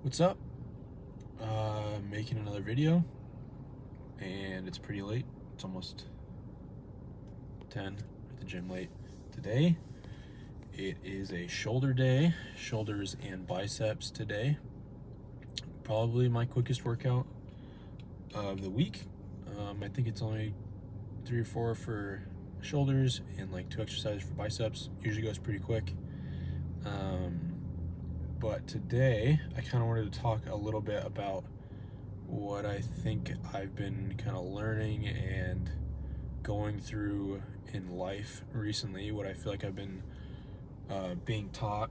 What's up? Making another video, and it's pretty late. It's almost 10 at the gym late. Today, it is a shoulder day, shoulders and biceps today. Probably my quickest workout of the week. I think it's only 3 or 4 for shoulders and like 2 exercises for biceps. Usually goes pretty quick. But today I kind of wanted to talk a little bit about what I think I've been kind of learning and going through in life recently, what I feel like I've been being taught,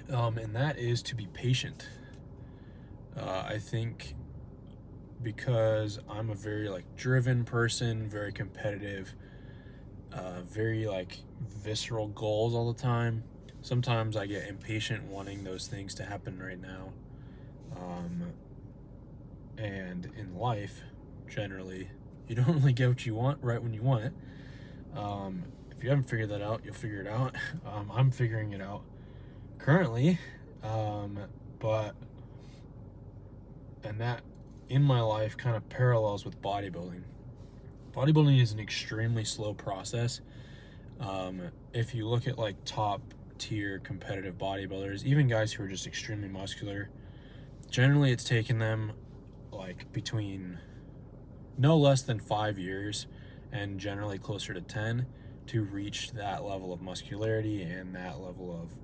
and that is to be patient. I think because I'm a very driven person, very competitive, very visceral goals all the time. Sometimes I get impatient wanting those things to happen right now. And in life, generally, you don't really get what you want right when you want it. If you haven't figured that out, you'll figure it out. I'm figuring it out currently. And that in my life kind of parallels with bodybuilding. Bodybuilding is an extremely slow process. If you look at top tier competitive bodybuilders, even guys who are just extremely muscular, generally it's taken them between no less than 5 years and generally closer to 10 to reach that level of muscularity and that level of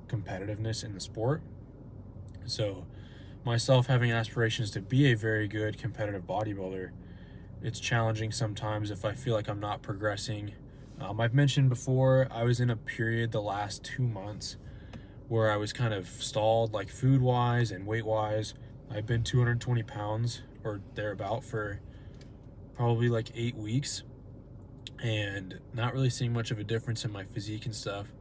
competitiveness in the sport. So myself having aspirations to be a very good competitive bodybuilder, it's challenging sometimes if I feel like I'm not progressing. I've mentioned before, I was in a period the last 2 months where I was kind of stalled, food-wise and weight-wise. I've been 220 pounds or thereabout for probably 8 weeks and not really seeing much of a difference in my physique and stuff,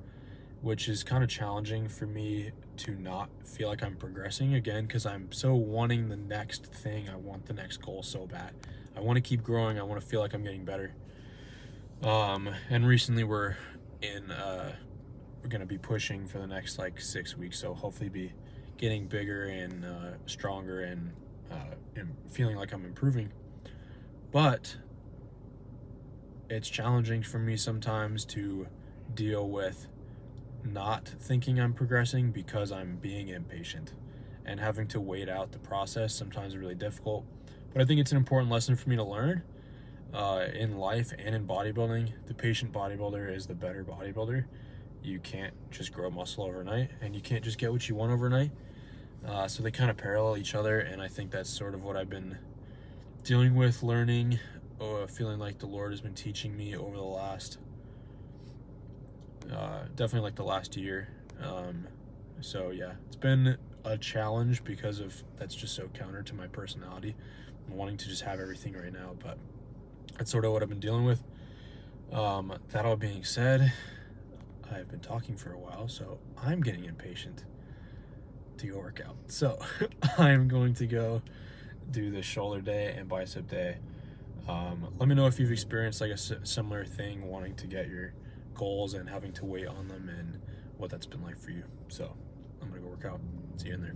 which is kind of challenging for me to not feel like I'm progressing again, because I'm so wanting the next thing. I want the next goal so bad. I want to keep growing. I want to feel like I'm getting better. And recently we're going to be pushing for the next 6 weeks, so hopefully be getting bigger and stronger and feeling like I'm improving. But it's challenging for me sometimes to deal with not thinking I'm progressing because I'm being impatient, and having to wait out the process sometimes is really difficult. But I think it's an important lesson for me to learn in life and in bodybuilding. The patient bodybuilder is the better bodybuilder. You can't just grow muscle overnight, and you can't just get what you want overnight. So they kind of parallel each other, and I think that's sort of what I've been dealing with, learning, feeling like the Lord has been teaching me over the last definitely the last year. So yeah, it's been a challenge because of that's just so counter to my personality. I'm wanting to just have everything right now, but that's sort of what I've been dealing with. That all being said, I've been talking for a while, so I'm getting impatient to go work out. So I'm going to go do the shoulder day and bicep day. Let me know if you've experienced a similar thing, wanting to get your goals and having to wait on them, and what that's been like for you. So I'm gonna go work out. See you in there.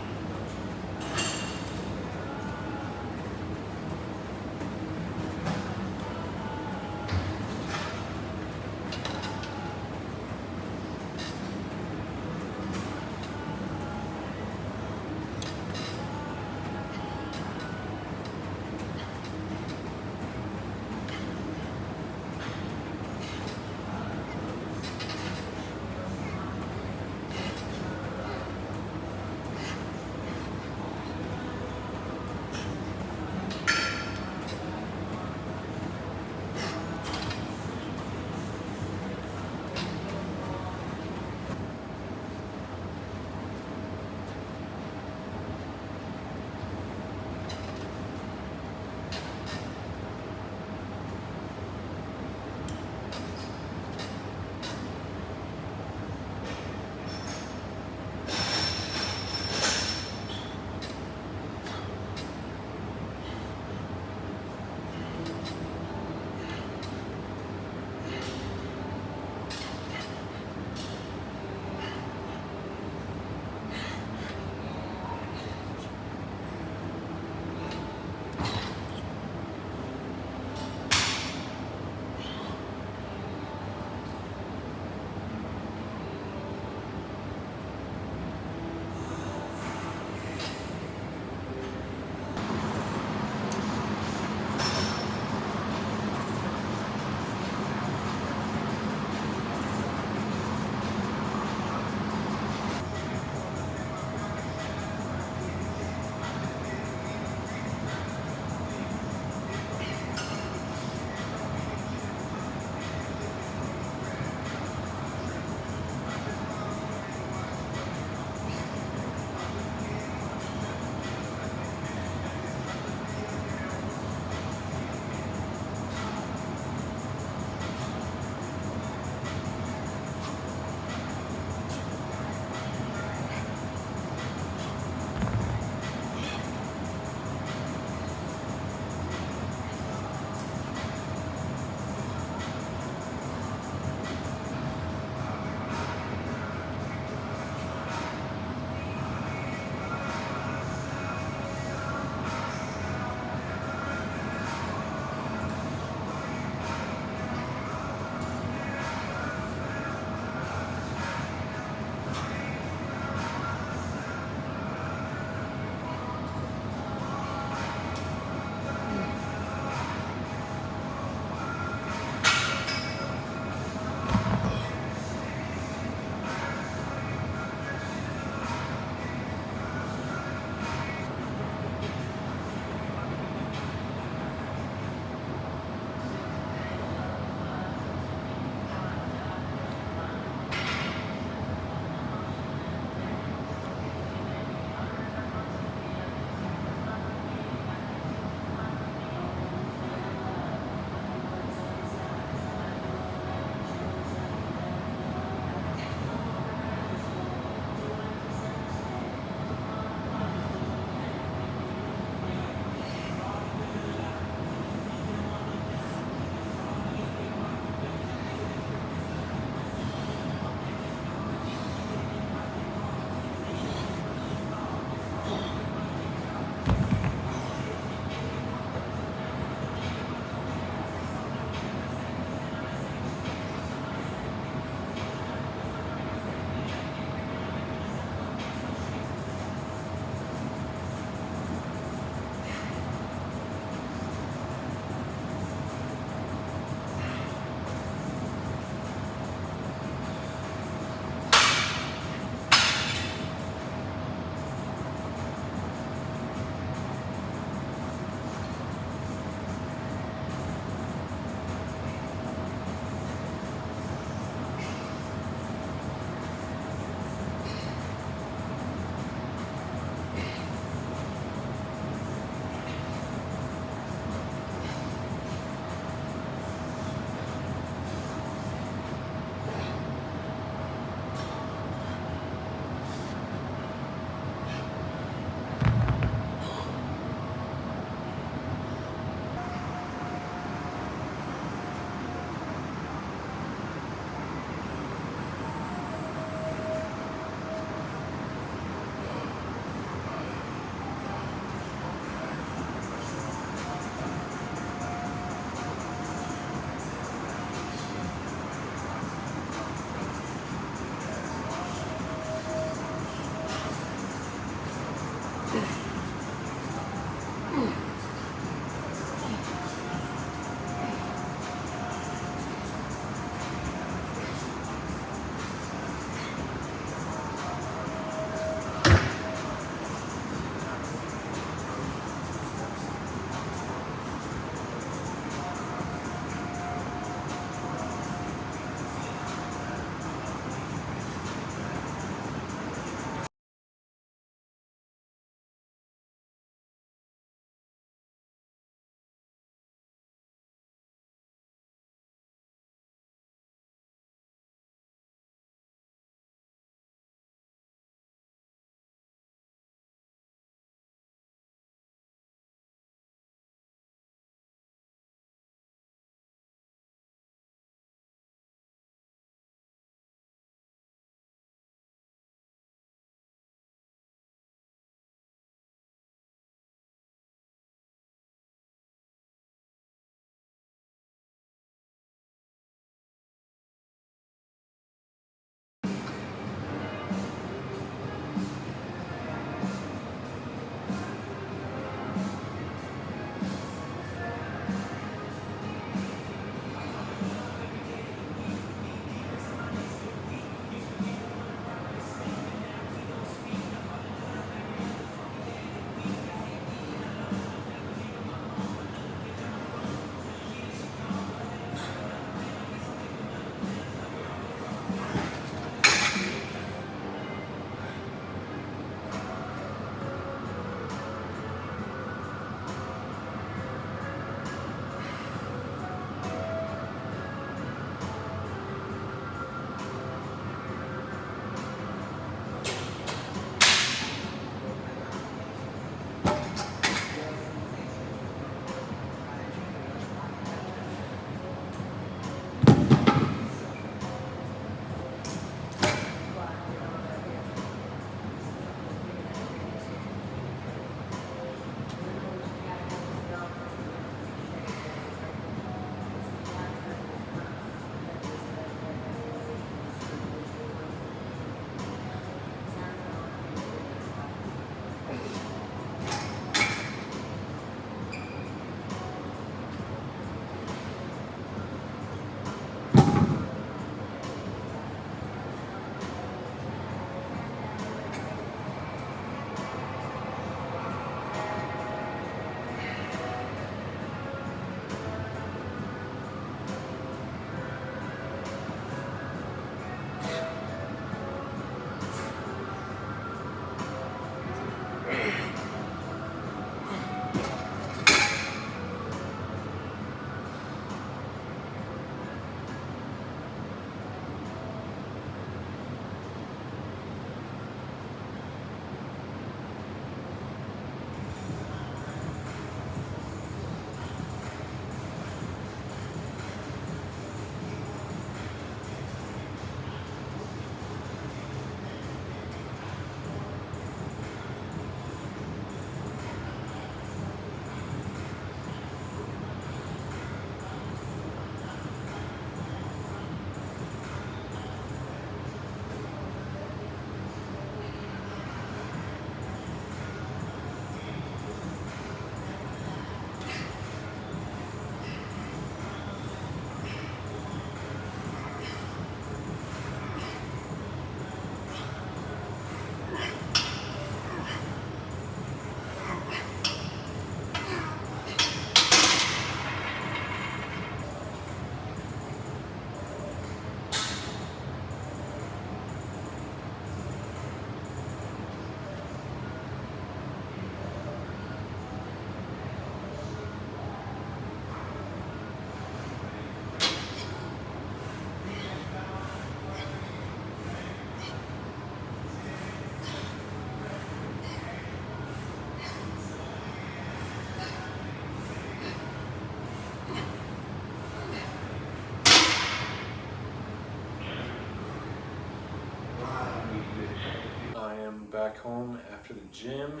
back home after the gym.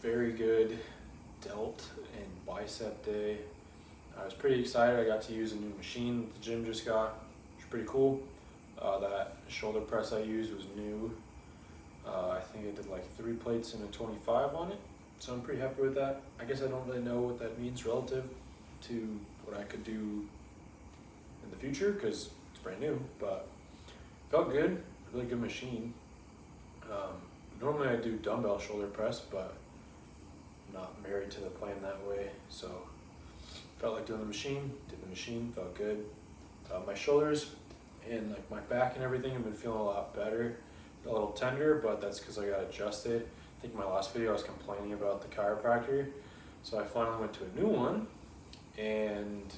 Very good delt and bicep day. I was pretty excited. I got to use a new machine that the gym just got, which is pretty cool. That shoulder press I used was new. I think I did like 3 plates and a 25 on it, so I'm pretty happy with that. I guess I don't really know what that means relative to what I could do in the future because it's brand new, but felt good. Really good machine. Normally I do dumbbell shoulder press, but I'm not married to the plan that way, so felt like doing the machine. Did the machine, felt good. My shoulders and like my back and everything have been feeling a lot better. A little tender, but that's because I got adjusted. I think in my last video I was complaining about the chiropractor, so I finally went to a new one and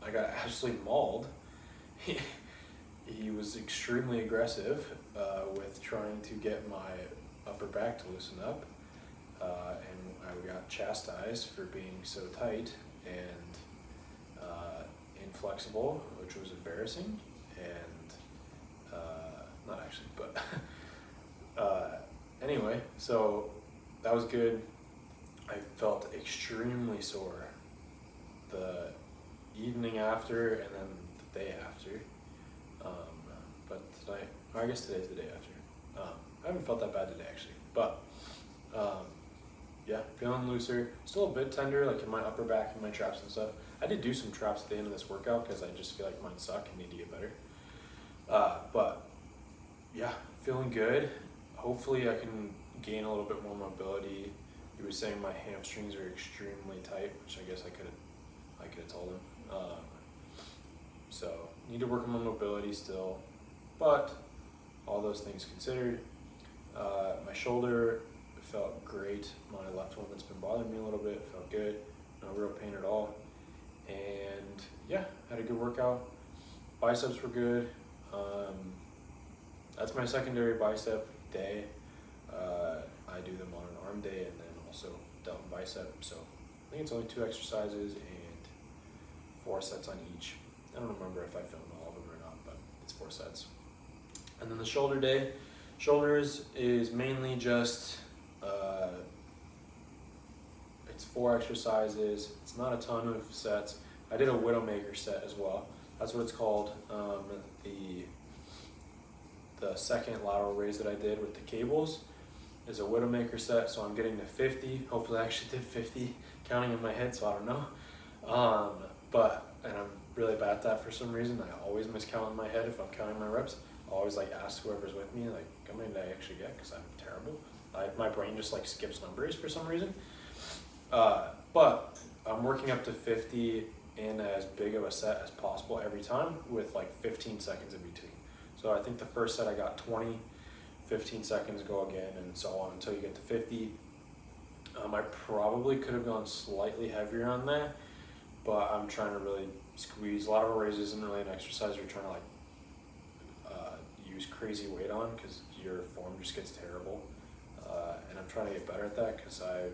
I got absolutely mauled. He was extremely aggressive with trying to get my upper back to loosen up, and I got chastised for being so tight and inflexible, which was embarrassing, and not actually, but anyway, so that was good. I felt extremely sore the evening after and then the day after. But tonight, or I guess today's the day after. I haven't felt that bad today actually, but yeah, feeling looser. Still a bit tender, like in my upper back and my traps and stuff. I did do some traps at the end of this workout because I just feel like mine suck and need to get better. But yeah, feeling good. Hopefully I can gain a little bit more mobility. He was saying my hamstrings are extremely tight, which I guess I could have told him. So need to work on my mobility still, but all those things considered, my shoulder felt great. My left one that's been bothering me a little bit felt good. No real pain at all. And yeah, had a good workout. Biceps were good. That's my secondary bicep day. I do them on an arm day and then also delt and bicep. So I think it's only 2 exercises and 4 sets on each. I don't remember if I filmed all of them or not, but it's 4 sets. And then the shoulder day. Shoulders is mainly just, it's 4 exercises. It's not a ton of sets. I did a Widowmaker set as well. That's what it's called. The second lateral raise that I did with the cables is a Widowmaker set, so I'm getting to 50. Hopefully I actually did 50, counting in my head, so I don't know. And I'm really bad at that for some reason. I always miscount in my head if I'm counting my reps. I always like ask whoever's with me, like, how many did I actually get? Because I'm terrible. My brain just like skips numbers for some reason. But I'm working up to 50 in as big of a set as possible every time with like 15 seconds in between. So I think the first set I got 20, 15 seconds, go again, and so on until you get to 50. I probably could have gone slightly heavier on that, but I'm trying to really squeeze. Lateral raise isn't really an exercise you're trying to like use crazy weight on because your form just gets terrible. And I'm trying to get better at that because I've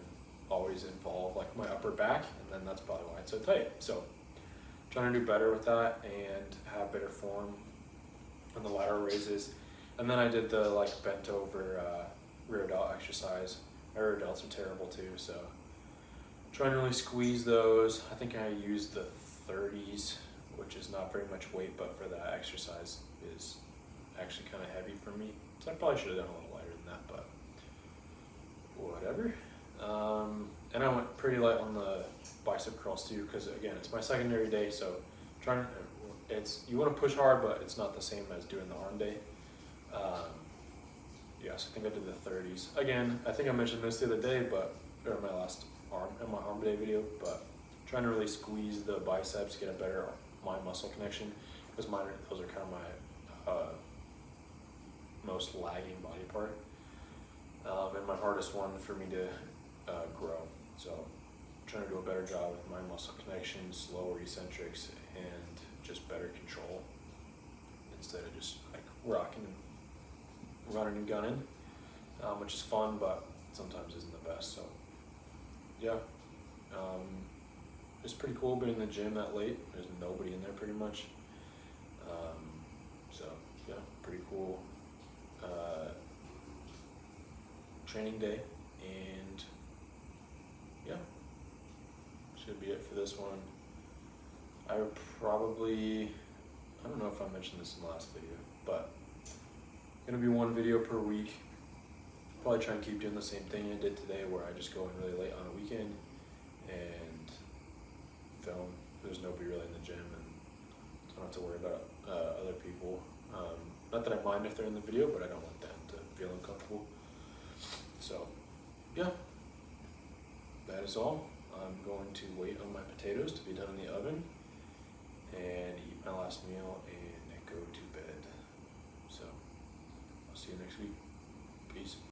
always involved like my upper back, and then that's probably why it's so tight. So trying to do better with that and have better form on the lateral raises. And then I did the like bent over rear delt exercise. My rear delts are terrible too, so trying to really squeeze those. I think I used the 30s, which is not very much weight, but for that exercise is actually kind of heavy for me. So I probably should have done a little lighter than that, but whatever. And I went pretty light on the bicep curls too, because again, it's my secondary day, so you want to push hard, but it's not the same as doing the arm day. Yes, I think I did the 30s. Again, I think I mentioned this the other day, or my last arm day video, but trying to really squeeze the biceps, get a better mind muscle connection, because those are kind of my most lagging body part, and my hardest one for me to grow. So trying to do a better job with mind muscle connections, lower eccentrics, and just better control instead of just like rocking and running and gunning, which is fun, but sometimes isn't the best. So yeah, it's pretty cool being in the gym that late. There's nobody in there pretty much. So yeah, pretty cool. training day, and yeah, should be it for this one. I would probably, I don't know if I mentioned this in the last video, but gonna be one video per week. Probably try and keep doing the same thing I did today, where I just go in really late on a weekend and film. There's nobody really in the gym, and I don't have to worry about other people. Not that I mind if they're in the video, but I don't want them to feel uncomfortable. So, yeah, that is all. I'm going to wait on my potatoes to be done in the oven and eat my last meal and go to bed. So, I'll see you next week. Peace.